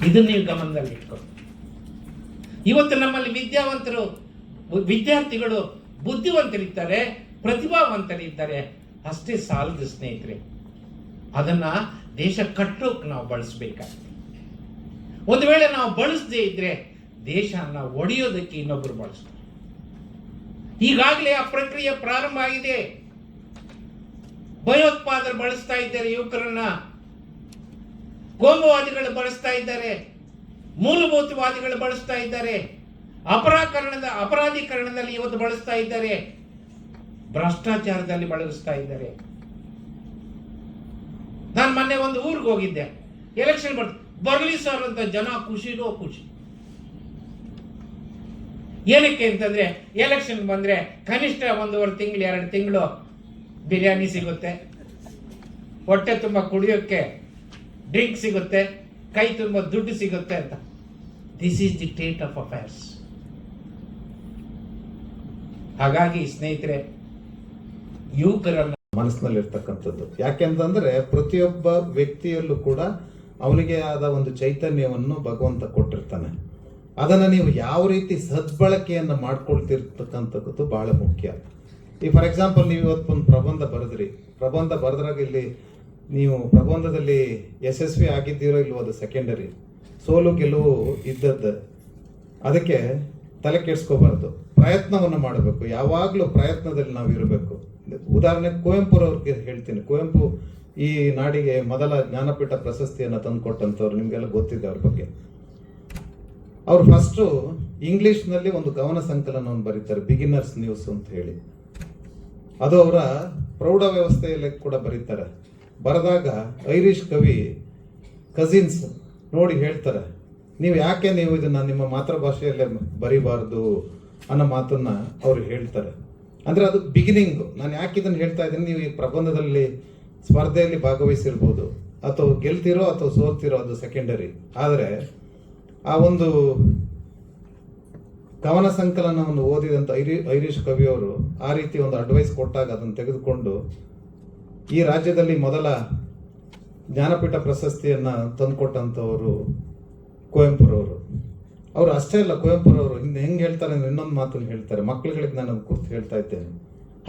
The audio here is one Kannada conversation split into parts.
ಇದನ್ನ ನೀವು ಗಮನದಲ್ಲಿಟ್ಕೊಂಡು, ಇವತ್ತು ನಮ್ಮಲ್ಲಿ ವಿದ್ಯಾರ್ಥಿಗಳು ಬುದ್ಧಿವಂತರಿದ್ದಾರೆ, ಪ್ರತಿಭಾವಂತರಿದ್ದಾರೆ, ಅಷ್ಟೇ ಸಾಲದು ಸ್ನೇಹಿತರೆ. ಅದನ್ನ ದೇಶ ಕಟ್ಟೋಕೆ ನಾವು ಬಳಸಬೇಕಾಗ್ತದೆ. ಒಂದು ವೇಳೆ ನಾವು ಬಳಸದೇ ಇದ್ರೆ ದೇಶನ ಒಡೆಯೋದಕ್ಕೆ ಇನ್ನೊಬ್ಬರು ಬಳಸ್ತಾರೆ. ಈಗಾಗಲೇ ಆ ಪ್ರಕ್ರಿಯೆ ಪ್ರಾರಂಭ ಆಗಿದೆ. ಭಯೋತ್ಪಾದಕರು ಬಳಸ್ತಾ ಇದ್ದಾರೆ ಯುವಕರನ್ನ, ಕೋಮುವಾದಿಗಳು ಬಳಸ್ತಾ ಇದ್ದಾರೆ, ಮೂಲಭೂತವಾದಿಗಳು ಬಳಸ್ತಾ ಇದ್ದಾರೆ, ಅಪರಾಧೀಕರಣದಲ್ಲಿ ಇವತ್ತು ಬಳಸ್ತಾ ಇದ್ದಾರೆ, ಭ್ರಷ್ಟಾಚಾರದಲ್ಲಿ ಬಳಸ್ತಾ ಇದ್ದಾರೆ. ನಾನು ಮೊನ್ನೆ ಒಂದು ಊರಿಗೆ ಹೋಗಿದ್ದೆ, ಎಲೆಕ್ಷನ್ ಬರ್ಲಿ ಸರ್ ಅಂತ ಜನ ಖುಷಿರೋ ಖುಷಿ. ಏನಕ್ಕೆ ಅಂತಂದ್ರೆ ಎಲೆಕ್ಷನ್ ಬಂದ್ರೆ ಕನಿಷ್ಠ 1.5 ತಿಂಗಳು 2 ತಿಂಗಳು ಬಿರಿಯಾನಿ ಸಿಗುತ್ತೆ, ಹೊಟ್ಟೆ ತುಂಬ ಕುಡಿಯೋಕ್ಕೆ ಡ್ರಿಂಕ್ ಸಿಗುತ್ತೆ, ಕೈ ತುಂಬ ದುಡ್ಡು ಸಿಗುತ್ತೆ ಅಂತ. This is the state of affairs. ಹಾಗಾಗಿ ಸ್ನೇಹಿತರೆ, ಯುವಕರನ್ನ ಮನಸ್ಸಿನಲ್ಲಿರ್ತಕ್ಕಂಥದ್ದು ಯಾಕೆಂತಂದ್ರೆ ಪ್ರತಿಯೊಬ್ಬ ವ್ಯಕ್ತಿಯಲ್ಲೂ ಕೂಡ ಅವನಿಗೆ ಆದ ಒಂದು ಚೈತನ್ಯವನ್ನು ಭಗವಂತ ಕೊಟ್ಟಿರ್ತಾನೆ. ಅದನ್ನ ನೀವು ಯಾವ ರೀತಿ ಸದ್ಬಳಕೆಯನ್ನ ಮಾಡ್ಕೊಳ್ತಿರ್ತಕ್ಕಂಥದ್ದು ಬಹಳ ಮುಖ್ಯ. ಈ ಫಾರ್ ಎಕ್ಸಾಂಪಲ್, ನೀವು ಇವತ್ತು ಒಂದು ಪ್ರಬಂಧ ಬರೆದ್ರಾಗ ಇಲ್ಲಿ ನೀವು ಪ್ರಬಂಧದಲ್ಲಿ ಯಶಸ್ವಿ ಆಗಿದ್ದೀರೋ ಇಲ್ವೋ ಅದು ಸೆಕೆಂಡರಿ. ಸೋಲು ಗೆಲುವು ಇದ್ದದ್ದು, ಅದಕ್ಕೆ ತಲೆ ಕೆಡಿಸ್ಕೋಬಾರ್ದು. ಪ್ರಯತ್ನವನ್ನು ಮಾಡಬೇಕು, ಯಾವಾಗಲೂ ಪ್ರಯತ್ನದಲ್ಲಿ ನಾವು ಇರಬೇಕು. ಉದಾಹರಣೆ ಕುವೆಂಪುರವ್ರಿಗೆ ಹೇಳ್ತೀನಿ. ಕುವೆಂಪು ಈ ನಾಡಿಗೆ ಮೊದಲ ಜ್ಞಾನಪೀಠ ಪ್ರಶಸ್ತಿಯನ್ನು ತಂದುಕೊಟ್ಟಂಥವ್ರು, ನಿಮಗೆಲ್ಲ ಗೊತ್ತಿದೆ ಅವ್ರ ಬಗ್ಗೆ. ಅವ್ರು ಫಸ್ಟು ಇಂಗ್ಲಿಷ್ನಲ್ಲಿ ಒಂದು ಕವನ ಸಂಕಲನವನ್ನು ಬರೀತಾರೆ, ಬಿಗಿನರ್ಸ್ ನ್ಯೂಸ್ ಅಂತ ಹೇಳಿ. ಅದು ಅವರ ಪ್ರೌಢ ವ್ಯವಸ್ಥೆಯಲ್ಲಿ ಕೂಡ ಬರೀತಾರೆ. ಬರೆದಾಗ ಐರಿಷ್ ಕವಿ ಕಸಿನ್ಸ್ ನೋಡಿ ಹೇಳ್ತಾರೆ, ನೀವು ಇದನ್ನ ನಿಮ್ಮ ಮಾತೃಭಾಷೆಯಲ್ಲೇ ಬರೀಬಾರ್ದು ಅನ್ನೋ ಮಾತನ್ನ ಅವ್ರು ಹೇಳ್ತಾರೆ. ಅಂದ್ರೆ ಅದು ಬಿಗಿನಿಂಗ್. ನಾನು ಯಾಕೆ ಇದನ್ನು ಹೇಳ್ತಾ ಇದ್ದೀನಿ, ನೀವು ಈ ಪ್ರಬಂಧದಲ್ಲಿ ಸ್ಪರ್ಧೆಯಲ್ಲಿ ಭಾಗವಹಿಸಿರ್ಬೋದು, ಅಥವಾ ಗೆಲ್ತಿರೋ ಅಥವಾ ಸೋಲ್ತಿರೋ ಅದು ಸೆಕೆಂಡರಿ. ಆದರೆ ಆ ಒಂದು ಕವನ ಸಂಕಲನವನ್ನು ಓದಿದಂಥ ಐರಿಷ್ ಕವಿಯವರು ಆ ರೀತಿ ಒಂದು ಅಡ್ವೈಸ್ ಕೊಟ್ಟಾಗ ಅದನ್ನು ತೆಗೆದುಕೊಂಡು ಈ ರಾಜ್ಯದಲ್ಲಿ ಮೊದಲ ಜ್ಞಾನಪೀಠ ಪ್ರಶಸ್ತಿಯನ್ನು ತಂದುಕೊಟ್ಟಂಥವರು ಕುವೆಂಪುರವರು. ಅವರು ಅಷ್ಟೇ ಅಲ್ಲ, ಕುವೆಂಪುರವರು ಹೆಂಗೆ ಹೇಳ್ತಾರೆ ಅಂದ್ರೆ ಇನ್ನೊಂದು ಮಾತನ್ನು ಹೇಳ್ತಾರೆ. ಮಕ್ಕಳುಗಳಿಗೆ ನಾನು ಅದು ಕುರಿತು ಹೇಳ್ತಾ ಇದ್ದೇನೆ.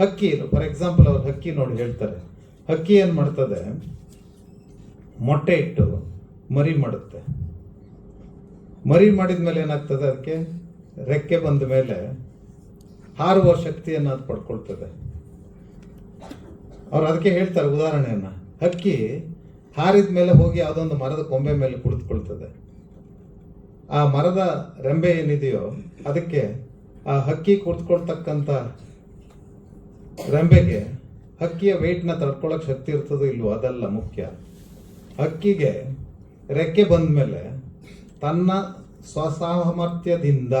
ಹಕ್ಕಿ, ಫಾರ್ ಎಕ್ಸಾಂಪಲ್, ಅವ್ರು ಹಕ್ಕಿ ನೋಡಿ ಹೇಳ್ತಾರೆ. ಹಕ್ಕಿ ಏನು ಮಾಡ್ತದೆ, ಮೊಟ್ಟೆ ಇಟ್ಟು ಮರಿ ಮಾಡುತ್ತೆ. ಮರಿ ಮಾಡಿದ ಮೇಲೆ ಏನಾಗ್ತದೆ, ಅದಕ್ಕೆ ರೆಕ್ಕೆ ಬಂದ ಮೇಲೆ ಹಾರುವ ಶಕ್ತಿಯನ್ನು ಅದು ಪಡ್ಕೊಳ್ತದೆ. ಅವ್ರು ಅದಕ್ಕೆ ಹೇಳ್ತಾರೆ ಉದಾಹರಣೆಯನ್ನ, ಹಕ್ಕಿ ಹಾರಿದ ಮೇಲೆ ಹೋಗಿ ಯಾವುದೊಂದು ಮರದ ಕೊಂಬೆ ಮೇಲೆ ಕುಳಿತುಕೊಳ್ತದೆ. ಆ ಮರದ ರೆಂಬೆ ಏನಿದೆಯೋ ಅದಕ್ಕೆ ಆ ಹಕ್ಕಿ ಕುಳಿತುಕೊಳ್ತಕ್ಕಂಥ ರೆಂಬೆಗೆ ಹಕ್ಕಿಯ ವೆಯ್ಟ್ನ ತಡ್ಕೊಳ್ಳೋಕೆ ಶಕ್ತಿ ಇರ್ತದೋ ಇಲ್ವೋ ಅದಲ್ಲ ಮುಖ್ಯ. ಹಕ್ಕಿಗೆ ರೆಕ್ಕೆ ಬಂದ ಮೇಲೆ ತನ್ನ ಸ್ವಸಾಮರ್ಥ್ಯದಿಂದ,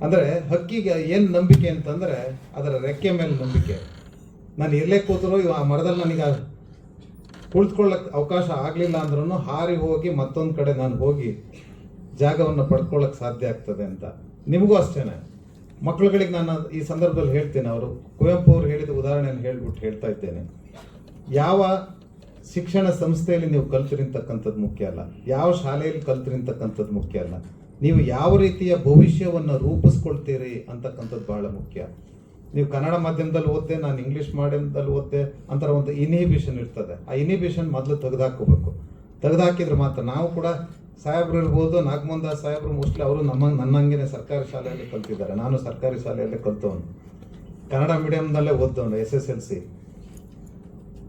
ಅಂದರೆ ಹಕ್ಕಿಗೆ ಏನು ನಂಬಿಕೆ ಅಂತಂದರೆ ಅದರ ರೆಕ್ಕೆ ಮೇಲೆ ನಂಬಿಕೆ. ನಾನು ಎಲ್ಲೇ ಕೂತರೂ ಆ ಮರದಲ್ಲಿ ನನಗೆ ಕುಳಿತುಕೊಳ್ಳಕ್ಕೆ ಅವಕಾಶ ಆಗಲಿಲ್ಲ ಅಂದ್ರೂ ಹಾರಿ ಹೋಗಿ ಮತ್ತೊಂದು ಕಡೆ ನಾನು ಹೋಗಿ ಜಾಗವನ್ನು ಪಡ್ಕೊಳ್ಳೋಕೆ ಸಾಧ್ಯ ಆಗ್ತದೆ ಅಂತ. ನಿಮಗೂ ಅಷ್ಟೇನೆ. ಮಕ್ಕಳುಗಳಿಗೆ ನಾನು ಈ ಸಂದರ್ಭದಲ್ಲಿ ಹೇಳ್ತೇನೆ, ಅವರು ಕುವೆಂಪು ಅವರು ಹೇಳಿದ ಉದಾಹರಣೆಯನ್ನು ಹೇಳ್ಬಿಟ್ಟು ಹೇಳ್ತಾ ಇದ್ದೇನೆ. ಯಾವ ಶಿಕ್ಷಣ ಸಂಸ್ಥೆಯಲ್ಲಿ ನೀವು ಕಲ್ತಿರ್ತಕ್ಕಂಥದ್ದು ಮುಖ್ಯ ಅಲ್ಲ, ಯಾವ ಶಾಲೆಯಲ್ಲಿ ಕಲ್ತಿರ್ತಕ್ಕಂಥದ್ದು ಮುಖ್ಯ ಅಲ್ಲ, ನೀವು ಯಾವ ರೀತಿಯ ಭವಿಷ್ಯವನ್ನು ರೂಪಿಸ್ಕೊಳ್ತೀರಿ ಅಂತಕ್ಕಂಥದ್ದು ಬಹಳ ಮುಖ್ಯ. ನೀವು ಕನ್ನಡ ಮಾಧ್ಯಮದಲ್ಲಿ ಓದ್ದೆ, ನಾನು ಇಂಗ್ಲೀಷ್ ಮಾಧ್ಯಮದಲ್ಲಿ ಓದ್ದೆ ಅಂತರ ಒಂದು ಇನ್ಹಿಬಿಷನ್ ಇರ್ತದೆ. ಆ ಇನ್ಹಿಬಿಷನ್ ಮೊದಲು ತೆಗೆದುಹಾಕೋಬೇಕು. ತೆಗೆದುಹಾಕಿದ್ರೆ ಮಾತ್ರ ನಾವು ಕೂಡ, ಸಾಹೇಬ್ರು ಇರ್ಬೋದು, ನಾಗಮೋಹನ್ ಸಾಹೇಬ್ರು ಮೋಸ್ಟ್ಲಿ ಅವರು ನನ್ನಂಗೆ ಸರ್ಕಾರಿ ಶಾಲೆಯಲ್ಲಿ ಕಲ್ತಿದ್ದಾರೆ. ನಾನು ಸರ್ಕಾರಿ ಶಾಲೆಯಲ್ಲೇ ಕಲ್ತವನು, ಕನ್ನಡ ಮೀಡಿಯಂನಲ್ಲೇ ಓದ್ದವನು, SSLC.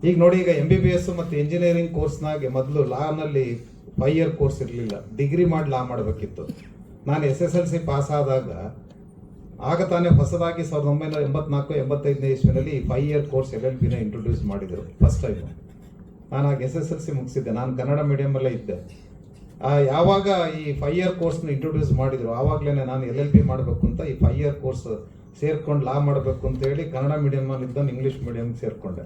ಈಗ ನೋಡಿ, ಈಗ MBBS ಮತ್ತು ಇಂಜಿನಿಯರಿಂಗ್ ಕೋರ್ಸ್ನಾಗೆ ಮೊದಲು ಲಾನಲ್ಲಿ 5 ಇಯರ್ ಕೋರ್ಸ್ ಇರಲಿಲ್ಲ, ಡಿಗ್ರಿ ಮಾಡಿ ಲಾ ಮಾಡಬೇಕಿತ್ತು. ನಾನು SSLC ಪಾಸ್ ಆದಾಗ ಆಗ ತಾನೇ ಹೊಸದಾಗಿ 1984-85 ಇಸ್ವಿನಲ್ಲಿ 5 ಇಯರ್ ಕೋರ್ಸ್ LLB ಇಂಟ್ರೊಡ್ಯೂಸ್ ಮಾಡಿದರು ಫಸ್ಟ್ ಟೈಮ್. ನಾನು ಆಗ SSLC ಮುಗಿಸಿದ್ದೆ, ನಾನು ಕನ್ನಡ ಮೀಡಿಯಮಲ್ಲೇ ಇದ್ದೆ. ಯಾವಾಗ ಈ 5 ಇಯರ್ ಕೋರ್ಸ್ನ ಇಂಟ್ರೊಡ್ಯೂಸ್ ಮಾಡಿದ್ರು ಆವಾಗಲೇ ನಾನು LLB ಮಾಡಬೇಕು ಅಂತ ಈ 5 ಇಯರ್ ಕೋರ್ಸ್ ಸೇರ್ಕೊಂಡು ಲಾ ಮಾಡಬೇಕು ಅಂತ ಹೇಳಿ ಕನ್ನಡ ಮೀಡಿಯಮಲ್ಲಿ ಇದ್ದವನು ಇಂಗ್ಲೀಷ್ ಮೀಡಿಯಮ್ಗೆ ಸೇರಿಕೊಂಡೆ.